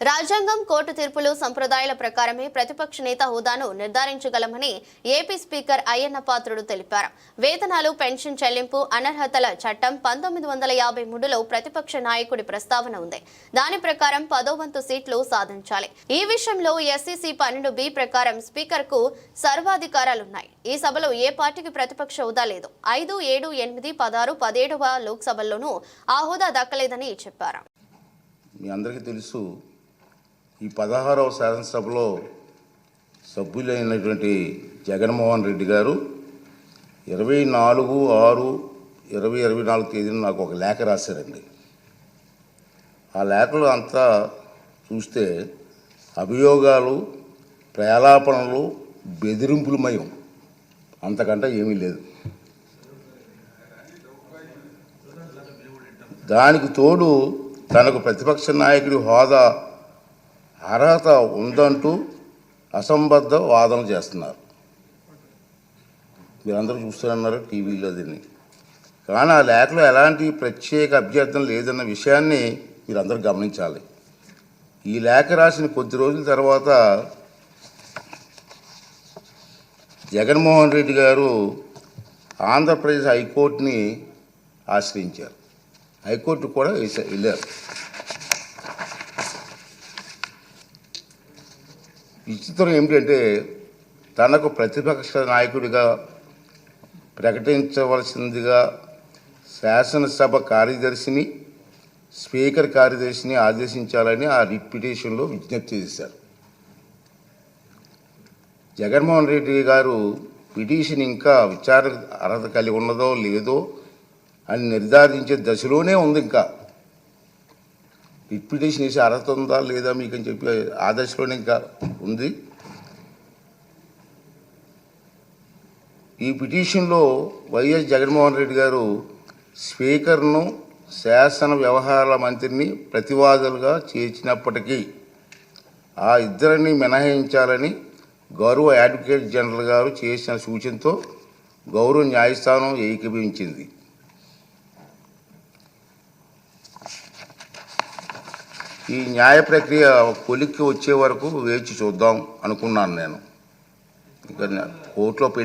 రాజ్యాంగం కోర్టు తీర్పులు సంప్రదాయాల ప్రకారమే ప్రతిపక్ష నేత హోదాను నిర్ధారించగలమని ఏపీ స్పీకర్ అయ్యన్న పాత్రుడు తెలిపారు. వేతనాలు, పెన్షన్ చెల్లింపు, అనర్హతల చట్టం 1953లో ప్రతిపక్ష నాయకుడి ప్రస్తావన ఉంది. దాని ప్రకారం 10వ వంతు సీట్లు సాధించాలి. ఈ విషయంలో ఎస్సీసీ 12B ప్రకారం స్పీకర్ కు సర్వాధికారాలున్నాయి. ఈ సభలో ఏ పార్టీకి ప్రతిపక్ష హోదా లేదు. 5, 7, 8, 16, 17వ లోక్సభల్లోనూ ఆ హోదా దక్కలేదని చెప్పారు. మీ అందరికీ తెలుసు, ఈ 16వ శాసనసభలో సభ్యులైనటువంటి జగన్మోహన్ రెడ్డి గారు 24/6/2024 తేదీన నాకు ఒక లేఖ రాశారండి. ఆ లేఖలో అంతా చూస్తే అభియోగాలు, ప్రలాపనలు, బెదిరింపులమయం, అంతకంటే ఏమీ లేదు. దానికి తోడు తనకు ప్రతిపక్ష నాయకుడి హోదా అర్హత ఉందంటూ అసంబద్ధ వాదన చేస్తున్నారు. మీరందరూ చూస్తున్నారు టీవీలో దీన్ని. కానీ ఆ లేఖలో ఎలాంటి ప్రత్యేక అభ్యర్థన లేదన్న విషయాన్ని మీరందరూ గమనించాలి. ఈ లేఖ రాసిన కొద్ది రోజుల తర్వాత జగన్మోహన్ రెడ్డి గారు ఆంధ్రప్రదేశ్ హైకోర్టుని ఆశ్రయించారు. హైకోర్టు కూడా వెళ్ళారు. విచిత్రం ఏమిటంటే, తనకు ప్రతిపక్ష నాయకుడిగా ప్రకటించవలసిందిగా శాసనసభ కార్యదర్శిని, స్పీకర్ కార్యదర్శిని ఆదేశించాలని ఆ రిట్ పిటిషన్లో విజ్ఞప్తి చేశారు. జగన్మోహన్ రెడ్డి గారు పిటిషన్ ఇంకా విచారణ అర్హత కలిగి ఉన్నదో లేదో అని నిర్ధారించే దశలోనే ఉంది. ఇంకా రిట్ పిటిషన్ వేసి అర్హత ఉందా లేదా మీకు అని చెప్పి ఆ దశలోనే ఇంకా ఉంది. ఈ పిటిషన్లో వైఎస్ జగన్మోహన్ రెడ్డి గారు స్పీకర్ను, శాసన వ్యవహారాల మంత్రిని ప్రతివాదులుగా చేర్చినప్పటికీ ఆ ఇద్దరిని మినహాయించాలని గౌరవ అడ్వకేట్ జనరల్ గారు చేసిన సూచనతో గౌరవ న్యాయస్థానం ఏకీభవించింది. ఈ న్యాయ ప్రక్రియ కొలిక్కి వచ్చే వరకు వేచి చూద్దాం అనుకున్నాను నేను. ఇక కోర్టులో పెండింగ్